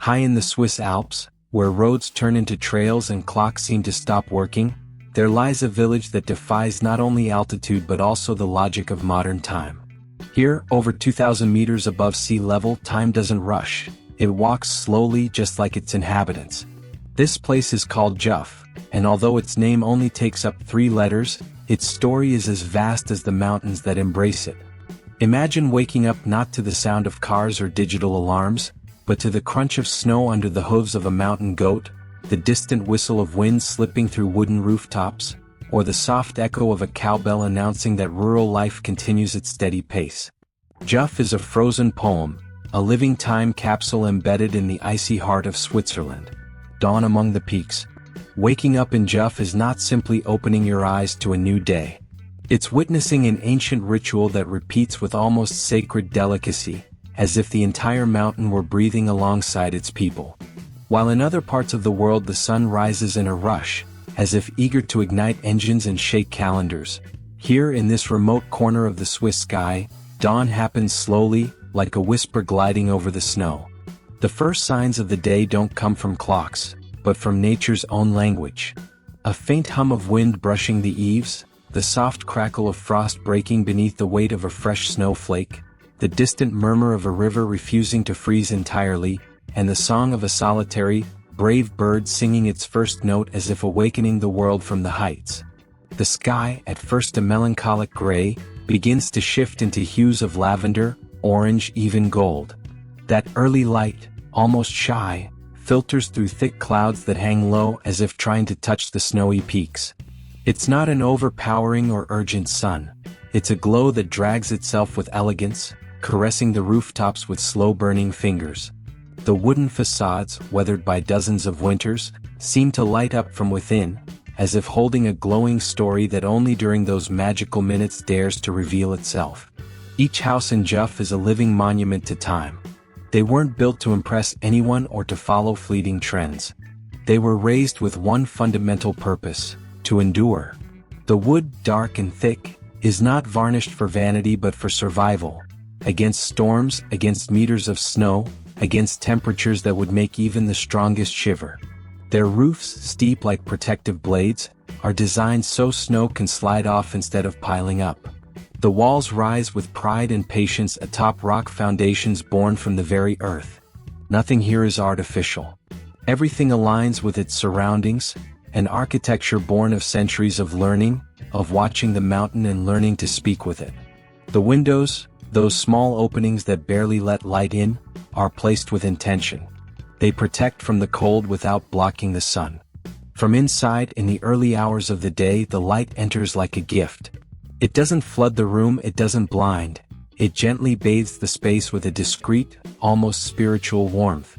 High in the Swiss Alps, where roads turn into trails and clocks seem to stop working, there lies a village that defies not only altitude but also the logic of modern time. Here, over 2,000 meters above sea level, time doesn't rush. It walks slowly, just like its inhabitants. This place is called Juff, and although its name only takes up 3 letters, its story is as vast as the mountains that embrace it. Imagine waking up not to the sound of cars or digital alarms, but to the crunch of snow under the hooves of a mountain goat, the distant whistle of wind slipping through wooden rooftops, or the soft echo of a cowbell announcing that rural life continues its steady pace. Juff is a frozen poem, a living time capsule embedded in the icy heart of Switzerland. Dawn among the peaks. Waking up in Juff is not simply opening your eyes to a new day. It's witnessing an ancient ritual that repeats with almost sacred delicacy, as if the entire mountain were breathing alongside its people. While in other parts of the world the sun rises in a rush, as if eager to ignite engines and shake calendars, here in this remote corner of the Swiss sky, dawn happens slowly, like a whisper gliding over the snow. The first signs of the day don't come from clocks, but from nature's own language. A faint hum of wind brushing the eaves, the soft crackle of frost breaking beneath the weight of a fresh snowflake, the distant murmur of a river refusing to freeze entirely, and the song of a solitary, brave bird singing its first note as if awakening the world from the heights. The sky, at first a melancholic gray, begins to shift into hues of lavender, orange, even gold. That early light, almost shy, filters through thick clouds that hang low as if trying to touch the snowy peaks. It's not an overpowering or urgent sun. It's a glow that drags itself with elegance, caressing the rooftops with slow-burning fingers. The wooden facades, weathered by dozens of winters, seem to light up from within, as if holding a glowing story that only during those magical minutes dares to reveal itself. Each house in Juff is a living monument to time. They weren't built to impress anyone or to follow fleeting trends. They were raised with one fundamental purpose: to endure. The wood, dark and thick, is not varnished for vanity but for survival. Against storms, against meters of snow, against temperatures that would make even the strongest shiver. Their roofs, steep like protective blades, are designed so snow can slide off instead of piling up. The walls rise with pride and patience atop rock foundations born from the very earth. Nothing here is artificial. Everything aligns with its surroundings, an architecture born of centuries of learning, of watching the mountain and learning to speak with it. The windows, those small openings that barely let light in, are placed with intention. They protect from the cold without blocking the sun. From inside, in the early hours of the day, the light enters like a gift. It doesn't flood the room, it doesn't blind. It gently bathes the space with a discreet, almost spiritual warmth.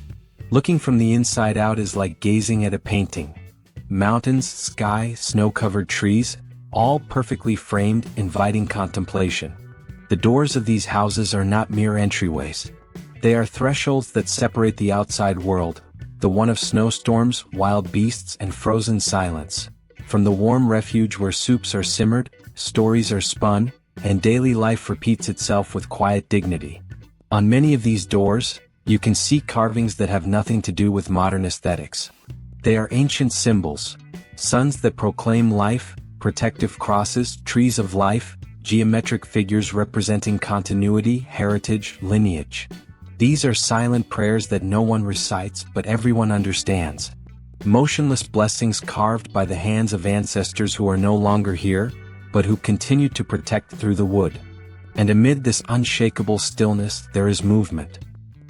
Looking from the inside out is like gazing at a painting. Mountains, sky, snow-covered trees, all perfectly framed, inviting contemplation. The doors of these houses are not mere entryways. They are thresholds that separate the outside world, the one of snowstorms, wild beasts, and frozen silence, from the warm refuge where soups are simmered, stories are spun, and daily life repeats itself with quiet dignity. On many of these doors, you can see carvings that have nothing to do with modern aesthetics. They are ancient symbols, suns that proclaim life, protective crosses, trees of life, geometric figures representing continuity, heritage, lineage. These are silent prayers that no one recites but everyone understands. Motionless blessings carved by the hands of ancestors who are no longer here, but who continue to protect through the wood. And amid this unshakable stillness there is movement.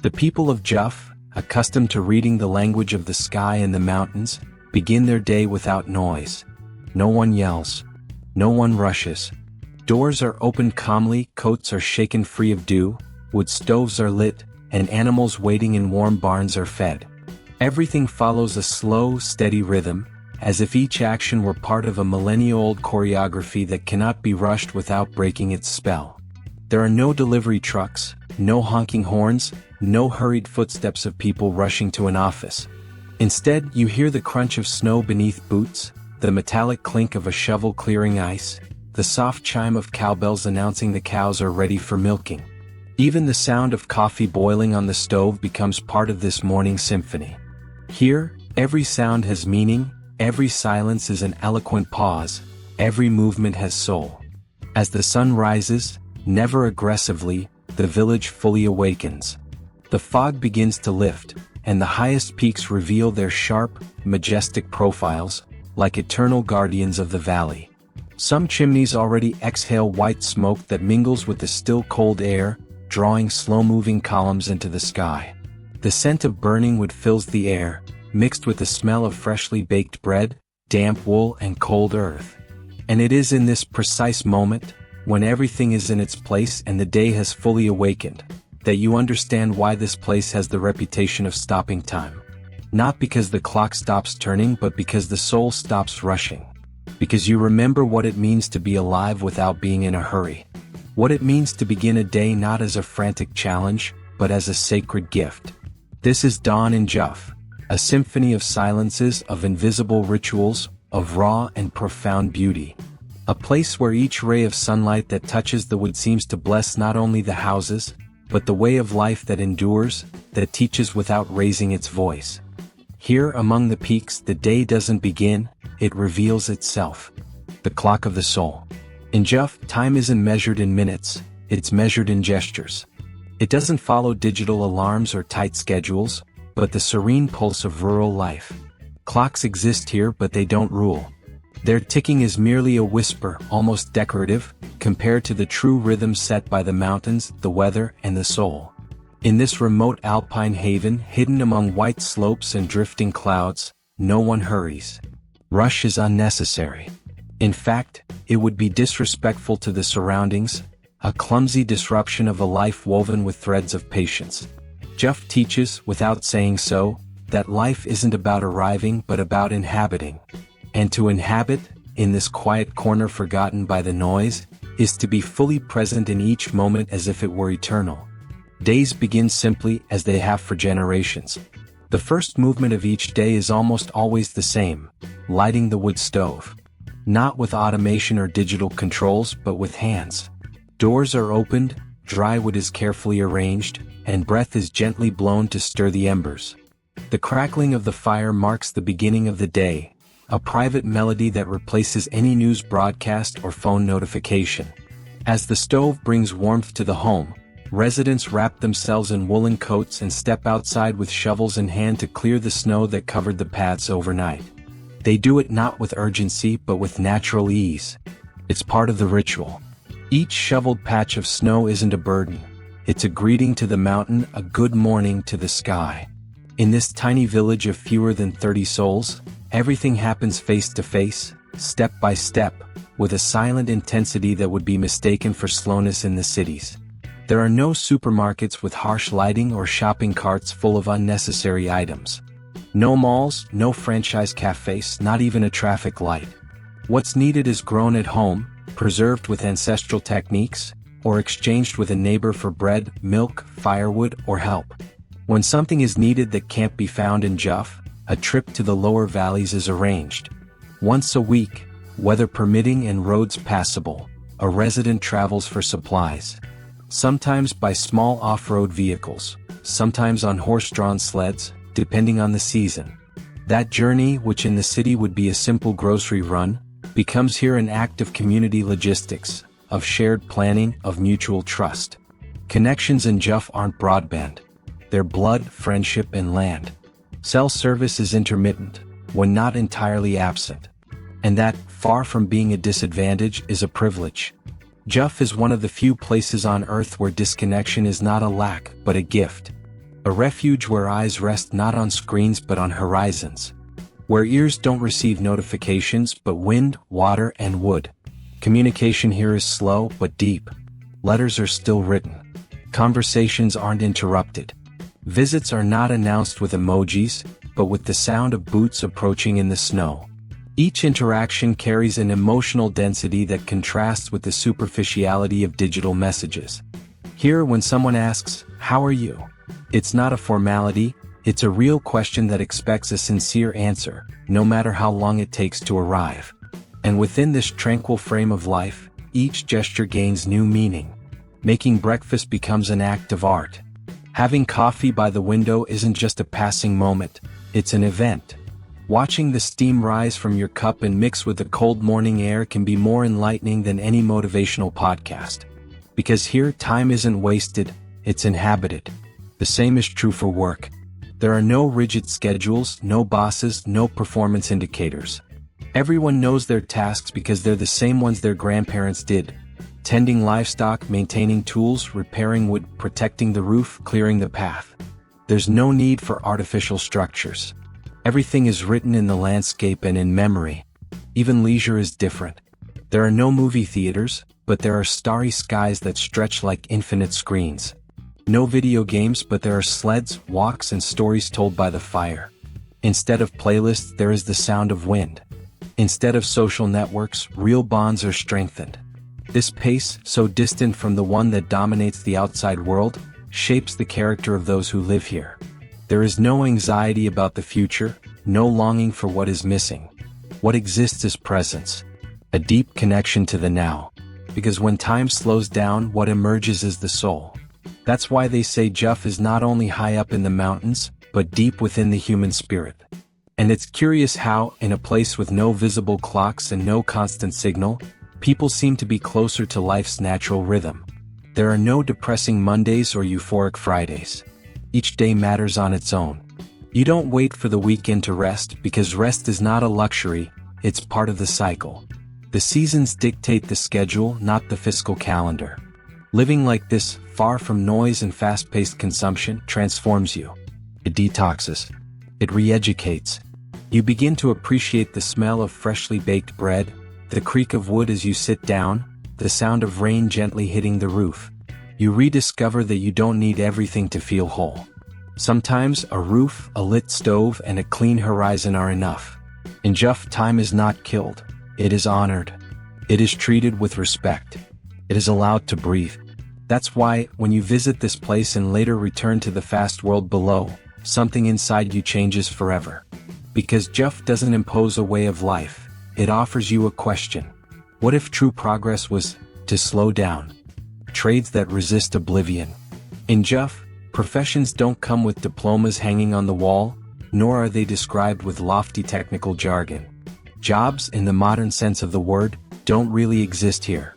The people of Juff, accustomed to reading the language of the sky and the mountains, begin their day without noise. No one yells. No one rushes. Doors are opened calmly, coats are shaken free of dew, wood stoves are lit, and animals waiting in warm barns are fed. Everything follows a slow, steady rhythm, as if each action were part of a millennia-old choreography that cannot be rushed without breaking its spell. There are no delivery trucks, no honking horns, no hurried footsteps of people rushing to an office. Instead, you hear the crunch of snow beneath boots, the metallic clink of a shovel clearing ice, the soft chime of cowbells announcing the cows are ready for milking. Even the sound of coffee boiling on the stove becomes part of this morning symphony. Here, every sound has meaning, every silence is an eloquent pause, every movement has soul. As the sun rises, never aggressively, the village fully awakens. The fog begins to lift, and the highest peaks reveal their sharp, majestic profiles, like eternal guardians of the valley. Some chimneys already exhale white smoke that mingles with the still cold air, drawing slow-moving columns into the sky. The scent of burning wood fills the air, mixed with the smell of freshly baked bread, damp wool and cold earth. And it is in this precise moment, when everything is in its place and the day has fully awakened, that you understand why this place has the reputation of stopping time. Not because the clock stops turning, but because the soul stops rushing. Because you remember what it means to be alive without being in a hurry. What it means to begin a day not as a frantic challenge, but as a sacred gift. This is dawn in Juff, a symphony of silences, of invisible rituals, of raw and profound beauty. A place where each ray of sunlight that touches the wood seems to bless not only the houses, but the way of life that endures, that teaches without raising its voice. Here among the peaks the day doesn't begin, it reveals itself. The clock of the soul. In Juff, time isn't measured in minutes, it's measured in gestures. It doesn't follow digital alarms or tight schedules, but the serene pulse of rural life. Clocks exist here, but they don't rule. Their ticking is merely a whisper, almost decorative, compared to the true rhythm set by the mountains, the weather, and the soul. In this remote alpine haven, hidden among white slopes and drifting clouds, no one hurries. Rush is unnecessary. In fact, it would be disrespectful to the surroundings, a clumsy disruption of a life woven with threads of patience. Juff teaches, without saying so, that life isn't about arriving but about inhabiting. And to inhabit, in this quiet corner forgotten by the noise, is to be fully present in each moment as if it were eternal. Days begin simply, as they have for generations. The first movement of each day is almost always the same, lighting the wood stove. Not with automation or digital controls, but with hands. Doors are opened, dry wood is carefully arranged, and breath is gently blown to stir the embers. The crackling of the fire marks the beginning of the day, a private melody that replaces any news broadcast or phone notification. As the stove brings warmth to the home, residents wrap themselves in woolen coats and step outside with shovels in hand to clear the snow that covered the paths overnight. They do it not with urgency but with natural ease. It's part of the ritual. Each shoveled patch of snow isn't a burden. It's a greeting to the mountain, a good morning to the sky. In this tiny village of fewer than 30 souls, everything happens face to face, step by step, with a silent intensity that would be mistaken for slowness in the cities. There are no supermarkets with harsh lighting or shopping carts full of unnecessary items. No malls, no franchise cafes, not even a traffic light. What's needed is grown at home, preserved with ancestral techniques, or exchanged with a neighbor for bread, milk, firewood, or help. When something is needed that can't be found in Juff, a trip to the lower valleys is arranged. Once a week, weather permitting and roads passable, a resident travels for supplies. Sometimes by small off-road vehicles, sometimes on horse-drawn sleds, depending on the season. That journey, which in the city would be a simple grocery run, becomes here an act of community logistics, of shared planning, of mutual trust. Connections in Juff aren't broadband. They're blood, friendship, and land. Cell service is intermittent, when not entirely absent. And that, far from being a disadvantage, is a privilege. Juff is one of the few places on Earth where disconnection is not a lack, but a gift. A refuge where eyes rest not on screens but on horizons. Where ears don't receive notifications but wind, water, and wood. Communication here is slow but deep. Letters are still written. Conversations aren't interrupted. Visits are not announced with emojis, but with the sound of boots approaching in the snow. Each interaction carries an emotional density that contrasts with the superficiality of digital messages. Here, when someone asks, "How are you?" it's not a formality, it's a real question that expects a sincere answer, no matter how long it takes to arrive. And within this tranquil frame of life, each gesture gains new meaning. Making breakfast becomes an act of art. Having coffee by the window isn't just a passing moment, it's an event. Watching the steam rise from your cup and mix with the cold morning air can be more enlightening than any motivational podcast. Because here, time isn't wasted, it's inhabited. The same is true for work. There are no rigid schedules, no bosses, no performance indicators. Everyone knows their tasks because they're the same ones their grandparents did. Tending livestock, maintaining tools, repairing wood, protecting the roof, clearing the path. There's no need for artificial structures. Everything is written in the landscape and in memory. Even leisure is different. There are no movie theaters, but there are starry skies that stretch like infinite screens. No video games, but there are sleds, walks, and stories told by the fire. Instead of playlists, there is the sound of wind. Instead of social networks, real bonds are strengthened. This pace, so distant from the one that dominates the outside world, shapes the character of those who live here. There is no anxiety about the future, no longing for what is missing. What exists is presence. A deep connection to the now. Because when time slows down, what emerges is the soul. That's why they say Juff is not only high up in the mountains, but deep within the human spirit. And it's curious how, in a place with no visible clocks and no constant signal, people seem to be closer to life's natural rhythm. There are no depressing Mondays or euphoric Fridays. Each day matters on its own. You don't wait for the weekend to rest, because rest is not a luxury, it's part of the cycle. The seasons dictate the schedule, not the fiscal calendar. Living like this, far from noise and fast-paced consumption, transforms you. It detoxes. It re-educates. You begin to appreciate the smell of freshly baked bread, the creak of wood as you sit down, the sound of rain gently hitting the roof. You rediscover that you don't need everything to feel whole. Sometimes a roof, a lit stove, and a clean horizon are enough. In Juff, time is not killed. It is honored. It is treated with respect. It is allowed to breathe. That's why, when you visit this place and later return to the fast world below, something inside you changes forever. Because Juff doesn't impose a way of life, it offers you a question. What if true progress was to slow down? Trades that resist oblivion. In Juff, professions don't come with diplomas hanging on the wall, nor are they described with lofty technical jargon. Jobs, in the modern sense of the word, don't really exist here.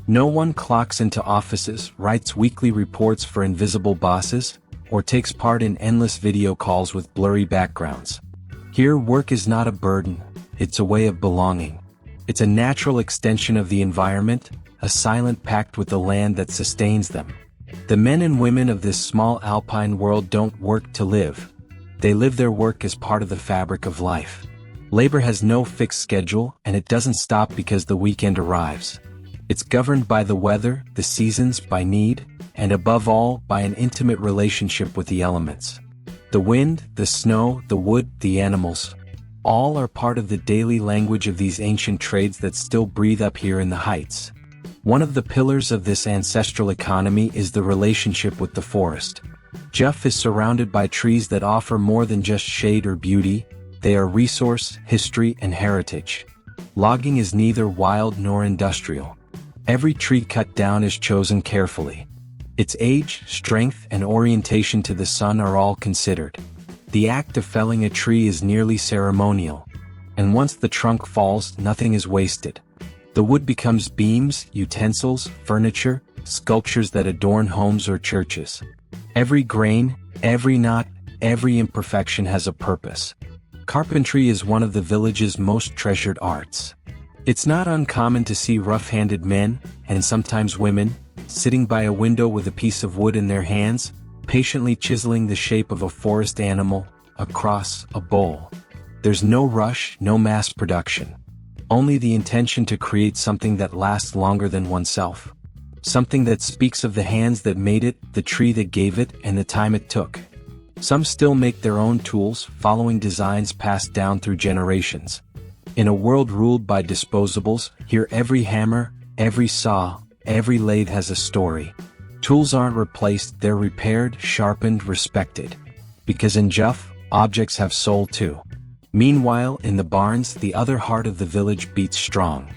No one clocks into offices, writes weekly reports for invisible bosses, or takes part in endless video calls with blurry backgrounds. Here, work is not a burden, it's a way of belonging. It's a natural extension of the environment, a silent pact with the land that sustains them. The men and women of this small alpine world don't work to live. They live their work as part of the fabric of life. Labor has no fixed schedule, and it doesn't stop because the weekend arrives. It's governed by the weather, the seasons, by need, and above all, by an intimate relationship with the elements. The wind, the snow, the wood, the animals. All are part of the daily language of these ancient trades that still breathe up here in the heights. One of the pillars of this ancestral economy is the relationship with the forest. Juff is surrounded by trees that offer more than just shade or beauty, they are resource, history, and heritage. Logging is neither wild nor industrial. Every tree cut down is chosen carefully. Its age, strength, and orientation to the sun are all considered. The act of felling a tree is nearly ceremonial. And once the trunk falls, nothing is wasted. The wood becomes beams, utensils, furniture, sculptures that adorn homes or churches. Every grain, every knot, every imperfection has a purpose. Carpentry is one of the village's most treasured arts. It's not uncommon to see rough-handed men, and sometimes women, sitting by a window with a piece of wood in their hands, patiently chiseling the shape of a forest animal, a cross, a bowl. There's no rush, no mass production. Only the intention to create something that lasts longer than oneself. Something that speaks of the hands that made it, the tree that gave it, and the time it took. Some still make their own tools, following designs passed down through generations. In a world ruled by disposables, here every hammer, every saw, every lathe has a story. Tools aren't replaced, they're repaired, sharpened, respected. Because in Juff, objects have soul too. Meanwhile, in the barns, the other heart of the village beats strong.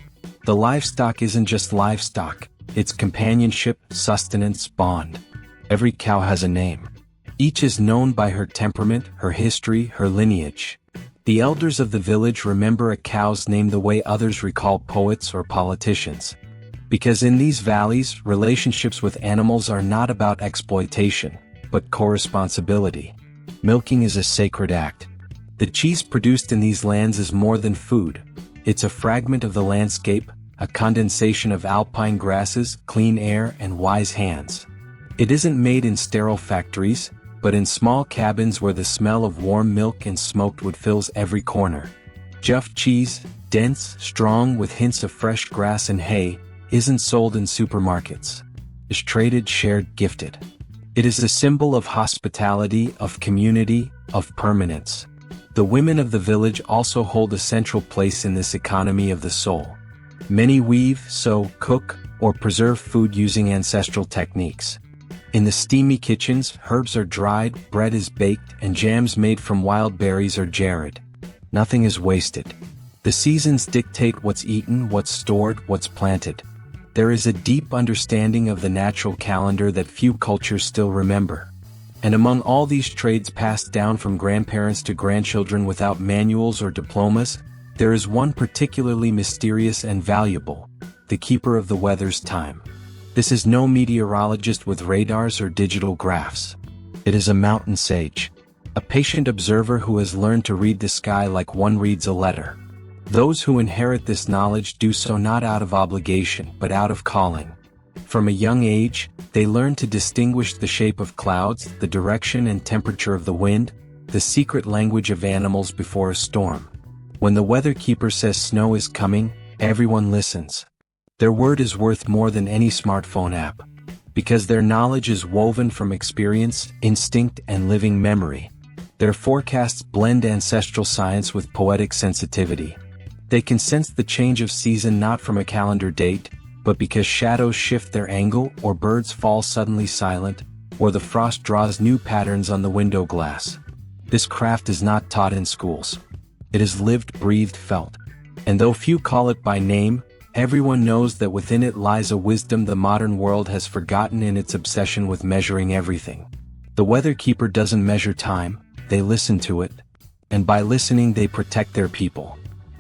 The livestock isn't just livestock, It's companionship, sustenance, bond. Every cow has a name. Each is known by her temperament, her history, her lineage. The elders of the village remember a cow's name the way others recall poets or politicians. Because in these valleys, relationships with animals are not about exploitation, but co-responsibility. Milking is a sacred act. The cheese produced in these lands is more than food. It's a fragment of the landscape, a condensation of alpine grasses, clean air, and wise hands. It isn't made in sterile factories, but in small cabins where the smell of warm milk and smoked wood fills every corner. Juff cheese, dense, strong with hints of fresh grass and hay, isn't sold in supermarkets. It's traded, shared, gifted. It is a symbol of hospitality, of community, of permanence. The women of the village also hold a central place in this economy of the soul. Many weave, sew, cook, or preserve food using ancestral techniques. In the steamy kitchens, herbs are dried, bread is baked, and jams made from wild berries are jarred. Nothing is wasted. The seasons dictate what's eaten, what's stored, what's planted. There is a deep understanding of the natural calendar that few cultures still remember. And among all these trades passed down from grandparents to grandchildren without manuals or diplomas, there is one particularly mysterious and valuable: the keeper of the weather's time. This is no meteorologist with radars or digital graphs. It is a mountain sage, a patient observer who has learned to read the sky like one reads a letter. Those who inherit this knowledge do so not out of obligation but out of calling. From a young age, they learn to distinguish the shape of clouds, the direction and temperature of the wind, the secret language of animals before a storm. When the weather keeper says snow is coming, everyone listens. Their word is worth more than any smartphone app, because their knowledge is woven from experience, instinct, and living memory. Their forecasts blend ancestral science with poetic sensitivity. They can sense the change of season not from a calendar date, but because shadows shift their angle, or birds fall suddenly silent, or the frost draws new patterns on the window glass. This craft is not taught in schools. It is lived, breathed, felt. And though few call it by name, everyone knows that within it lies a wisdom the modern world has forgotten in its obsession with measuring everything. The weather keeper doesn't measure time, they listen to it. And by listening they protect their people.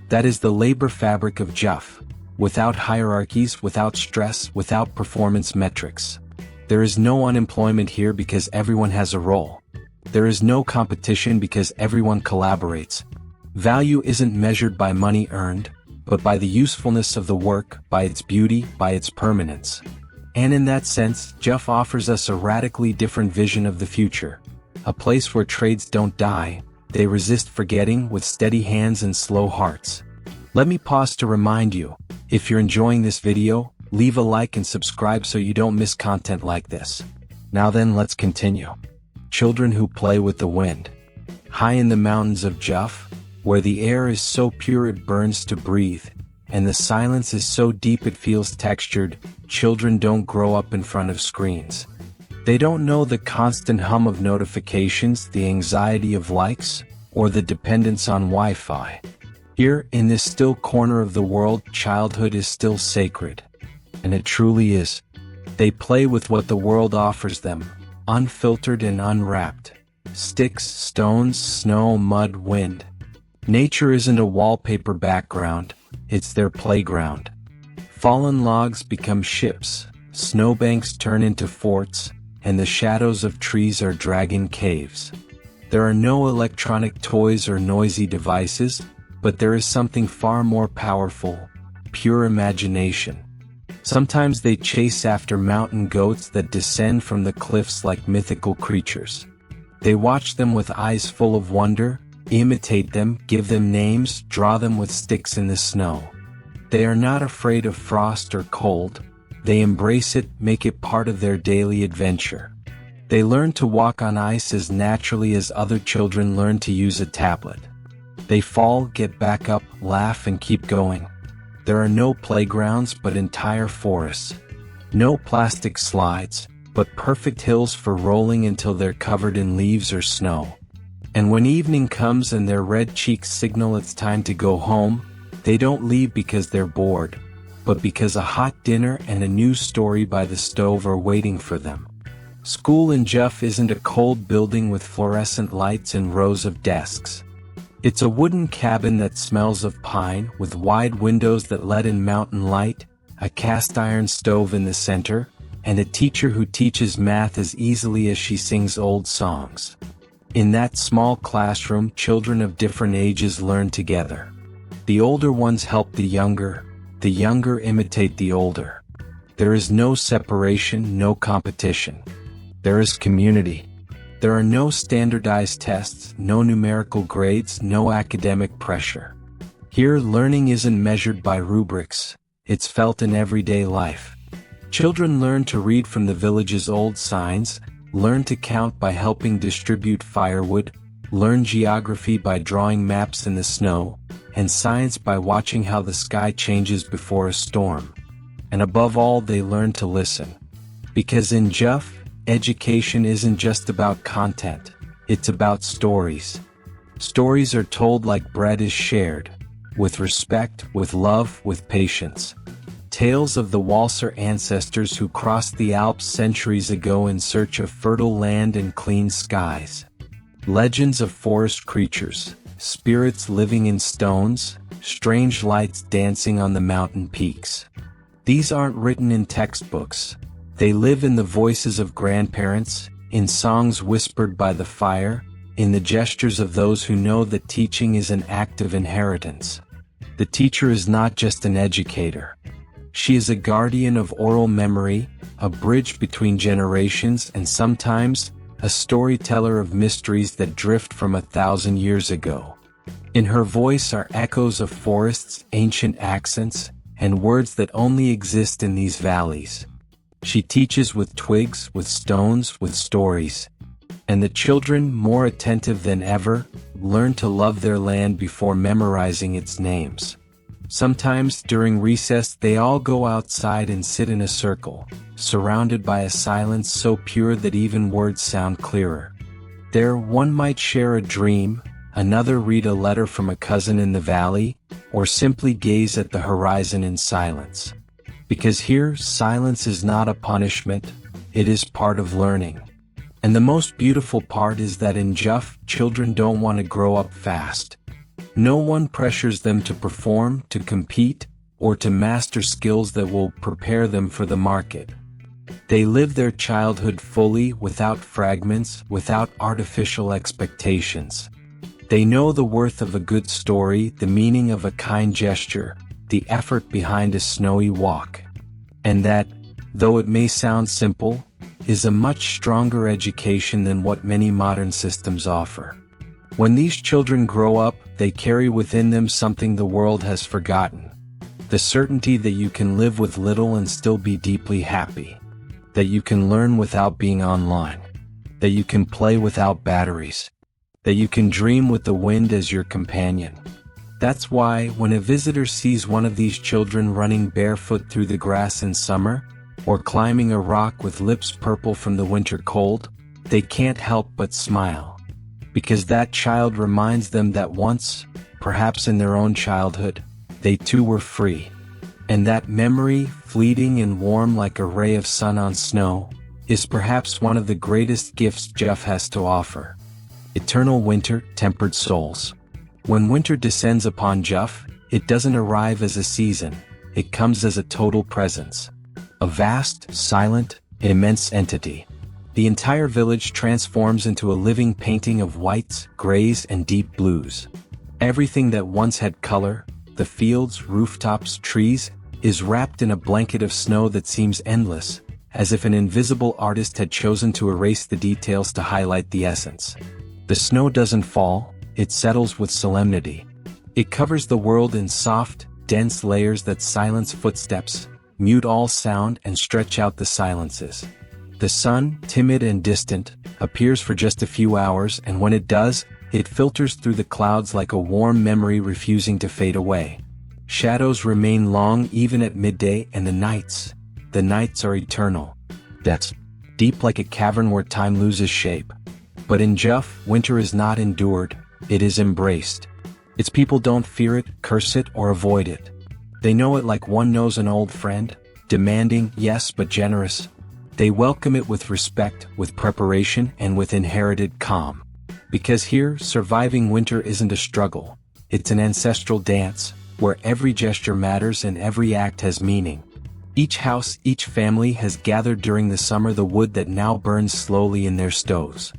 That is the labor fabric of Juff. Without hierarchies, without stress, without performance metrics. There is no unemployment here because everyone has a role. There is no competition because everyone collaborates. Value isn't measured by money earned, but by the usefulness of the work, by its beauty, by its permanence. And in that sense, Juff offers us a radically different vision of the future. A place where trades don't die, they resist forgetting with steady hands and slow hearts. Let me pause to remind you, if you're enjoying this video, leave a like and subscribe so you don't miss content like this. Now then, let's continue. Children who play with the wind. High in the mountains of Juff, where the air is so pure it burns to breathe, and the silence is so deep it feels textured, children don't grow up in front of screens. They don't know the constant hum of notifications, the anxiety of likes, or the dependence on Wi-Fi. Here, in this still corner of the world, childhood is still sacred. And it truly is. They play with what the world offers them, unfiltered and unwrapped. Sticks, stones, snow, mud, wind. Nature isn't a wallpaper background, it's their playground. Fallen logs become ships, snowbanks turn into forts, and the shadows of trees are dragging caves. There are no electronic toys or noisy devices, but there is something far more powerful: pure imagination. Sometimes they chase after mountain goats that descend from the cliffs like mythical creatures. They watch them with eyes full of wonder, imitate them, give them names, draw them with sticks in the snow. They are not afraid of frost or cold. They embrace it, make it part of their daily adventure. They learn to walk on ice as naturally as other children learn to use a tablet. They fall, get back up, laugh, and keep going. There are no playgrounds but entire forests. No plastic slides, but perfect hills for rolling until they're covered in leaves or snow. And when evening comes and their red cheeks signal it's time to go home, they don't leave because they're bored. but because a hot dinner and a new story by the stove are waiting for them. School in Jeff isn't a cold building with fluorescent lights and rows of desks. It's a wooden cabin that smells of pine, with wide windows that let in mountain light, a cast iron stove in the center, and a teacher who teaches math as easily as she sings old songs. In that small classroom, children of different ages learn together. The older ones help the younger imitate the older. There is no separation, no competition. There is community. There are no standardized tests, no numerical grades, no academic pressure. Here, learning isn't measured by rubrics, it's felt in everyday life. Children learn to read from the village's old signs, learn to count by helping distribute firewood, learn geography by drawing maps in the snow, and science by watching how the sky changes before a storm. And above all, they learn to listen. Because in Jeff, education isn't just about content, it's about stories. Stories are told like bread is shared, with respect, with love, with patience. Tales of the Walser ancestors who crossed the Alps centuries ago in search of fertile land and clean skies. Legends of forest creatures, spirits living in stones, strange lights dancing on the mountain peaks. These aren't written in textbooks. They live in the voices of grandparents, in songs whispered by the fire, in the gestures of those who know that teaching is an act of inheritance. The teacher is not just an educator. She is a guardian of oral memory, a bridge between generations, and sometimes, a storyteller of mysteries that drift from 1,000 years ago. In her voice are echoes of forests, ancient accents, and words that only exist in these valleys. She teaches with twigs, with stones, with stories. And the children, more attentive than ever, learn to love their land before memorizing its names. Sometimes, during recess, they all go outside and sit in a circle, surrounded by a silence so pure that even words sound clearer. There, one might share a dream, another read a letter from a cousin in the valley, or simply gaze at the horizon in silence. Because here, silence is not a punishment, it is part of learning. And the most beautiful part is that in Jeff, children don't want to grow up fast. No one pressures them to perform, to compete, or to master skills that will prepare them for the market. They live their childhood fully, without fragments, without artificial expectations. They know the worth of a good story, the meaning of a kind gesture, the effort behind a snowy walk. And that, though it may sound simple, is a much stronger education than what many modern systems offer. When these children grow up, they carry within them something the world has forgotten. The certainty that you can live with little and still be deeply happy. That you can learn without being online. That you can play without batteries. That you can dream with the wind as your companion. That's why, when a visitor sees one of these children running barefoot through the grass in summer, or climbing a rock with lips purple from the winter cold, they can't help but smile. Because that child reminds them that once, perhaps in their own childhood, they too were free. And that memory, fleeting and warm like a ray of sun on snow, is perhaps one of the greatest gifts Jeff has to offer. Eternal winter, tempered souls. When winter descends upon Jeff, it doesn't arrive as a season, it comes as a total presence. A vast, silent, immense entity. The entire village transforms into a living painting of whites, grays, and deep blues. Everything that once had color, the fields, rooftops, trees, is wrapped in a blanket of snow that seems endless, as if an invisible artist had chosen to erase the details to highlight the essence. The snow doesn't fall, it settles with solemnity. It covers the world in soft, dense layers that silence footsteps, mute all sound, and stretch out the silences. The sun, timid and distant, appears for just a few hours, and when it does, it filters through the clouds like a warm memory refusing to fade away. Shadows remain long even at midday, and the nights are eternal. That's deep like a cavern where time loses shape. But in Jeff, winter is not endured, it is embraced. Its people don't fear it, curse it, or avoid it. They know it like one knows an old friend, demanding, yes but generous. They welcome it with respect, with preparation, and with inherited calm. Because here, surviving winter isn't a struggle. It's an ancestral dance, where every gesture matters and every act has meaning. Each house, each family has gathered during the summer the wood that now burns slowly in their stoves.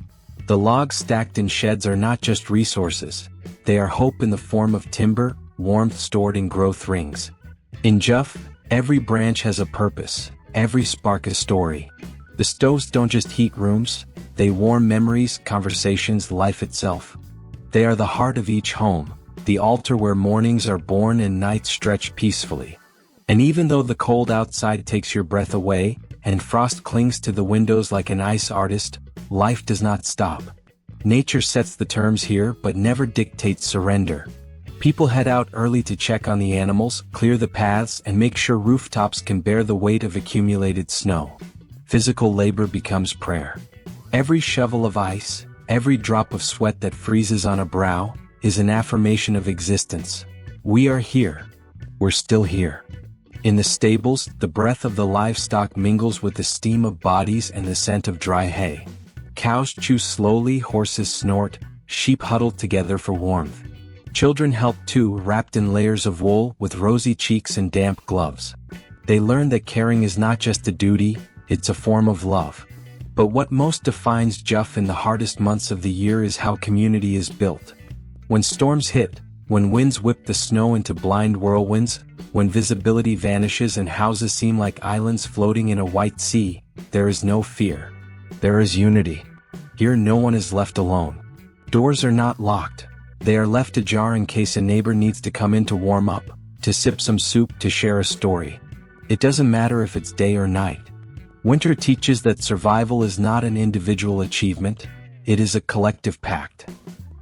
The logs stacked in sheds are not just resources, they are hope in the form of timber, warmth stored in growth rings. In Juff, every branch has a purpose, every spark a story. The stoves don't just heat rooms, they warm memories, conversations, life itself. They are the heart of each home, the altar where mornings are born and nights stretch peacefully. And even though the cold outside takes your breath away, and frost clings to the windows like an ice artist, life does not stop. Nature sets the terms here but never dictates surrender. People head out early to check on the animals, clear the paths, and make sure rooftops can bear the weight of accumulated snow. Physical labor becomes prayer. Every shovel of ice, every drop of sweat that freezes on a brow, is an affirmation of existence. We are here. We're still here. In the stables, the breath of the livestock mingles with the steam of bodies and the scent of dry hay. Cows chew slowly, horses snort, sheep huddle together for warmth. Children help too, wrapped in layers of wool, with rosy cheeks and damp gloves. They learn that caring is not just a duty, it's a form of love. But what most defines Juff in the hardest months of the year is how community is built. When storms hit, when winds whip the snow into blind whirlwinds, when visibility vanishes and houses seem like islands floating in a white sea, there is no fear. There is unity. Here no one is left alone. Doors are not locked. They are left ajar in case a neighbor needs to come in to warm up, to sip some soup, to share a story. It doesn't matter if it's day or night. Winter teaches that survival is not an individual achievement, it is a collective pact.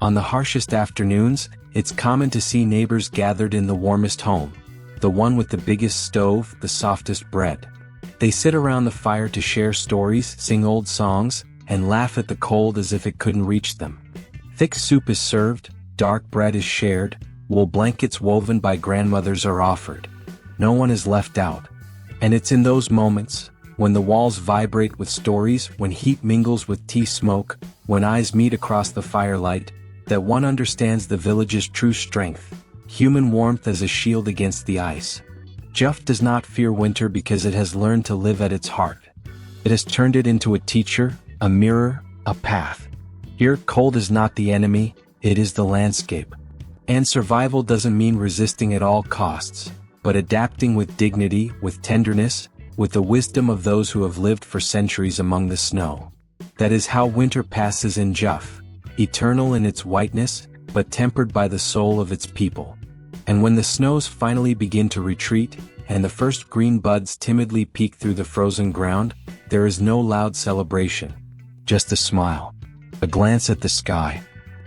On the harshest afternoons, it's common to see neighbors gathered in the warmest home, the one with the biggest stove, the softest bread. They sit around the fire to share stories, sing old songs, and laugh at the cold as if it couldn't reach them. Thick soup is served, dark bread is shared, wool blankets woven by grandmothers are offered. No one is left out. And it's in those moments, when the walls vibrate with stories, when heat mingles with tea smoke, when eyes meet across the firelight, that one understands the village's true strength. Human warmth as a shield against the ice. Juff does not fear winter because it has learned to live at its heart. It has turned it into a teacher, a mirror, a path. Here, cold is not the enemy, it is the landscape. And survival doesn't mean resisting at all costs, but adapting with dignity, with tenderness, with the wisdom of those who have lived for centuries among the snow. That is how winter passes in Juff, eternal in its whiteness, but tempered by the soul of its people. And when the snows finally begin to retreat, and the first green buds timidly peek through the frozen ground, there is no loud celebration. Just a smile. A glance at the sky.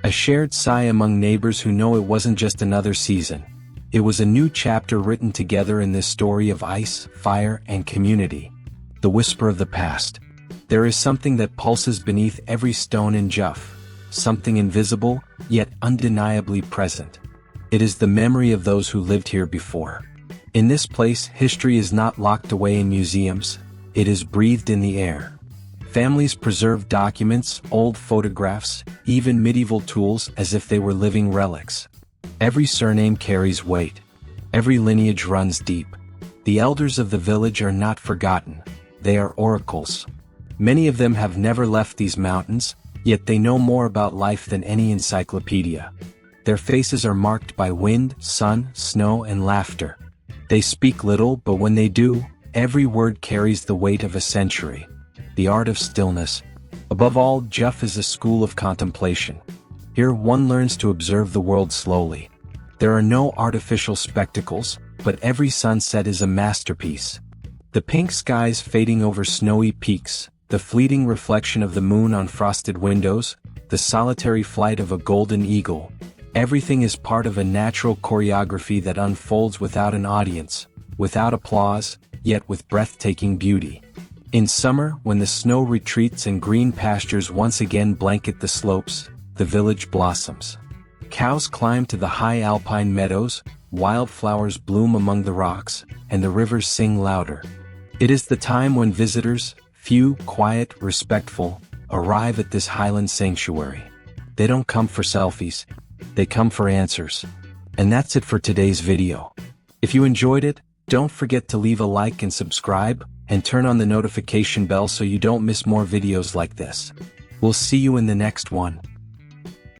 A shared sigh among neighbors who know it wasn't just another season. It was a new chapter written together in this story of ice, fire, and community. The whisper of the past. There is something that pulses beneath every stone in Juff. Something invisible, yet undeniably present. It is the memory of those who lived here before. In this place, history is not locked away in museums, it is breathed in the air. Families preserve documents, old photographs, even medieval tools as if they were living relics. Every surname carries weight. Every lineage runs deep. The elders of the village are not forgotten. They are oracles. Many of them have never left these mountains, yet they know more about life than any encyclopedia. Their faces are marked by wind, sun, snow, and laughter. They speak little, but when they do, every word carries the weight of a century. The art of stillness. Above all, Juff is a school of contemplation. Here one learns to observe the world slowly. There are no artificial spectacles, but every sunset is a masterpiece. The pink skies fading over snowy peaks, the fleeting reflection of the moon on frosted windows, the solitary flight of a golden eagle. Everything is part of a natural choreography that unfolds without an audience, without applause, yet with breathtaking beauty. In summer, when the snow retreats and green pastures once again blanket the slopes, the village blossoms. Cows climb to the high alpine meadows, wildflowers bloom among the rocks, and the rivers sing louder. It is the time when visitors, few, quiet, respectful, arrive at this highland sanctuary. They don't come for selfies, they come for answers. And that's it for today's video. If you enjoyed it, don't forget to leave a like and subscribe, and turn on the notification bell so you don't miss more videos like this. We'll see you in the next one.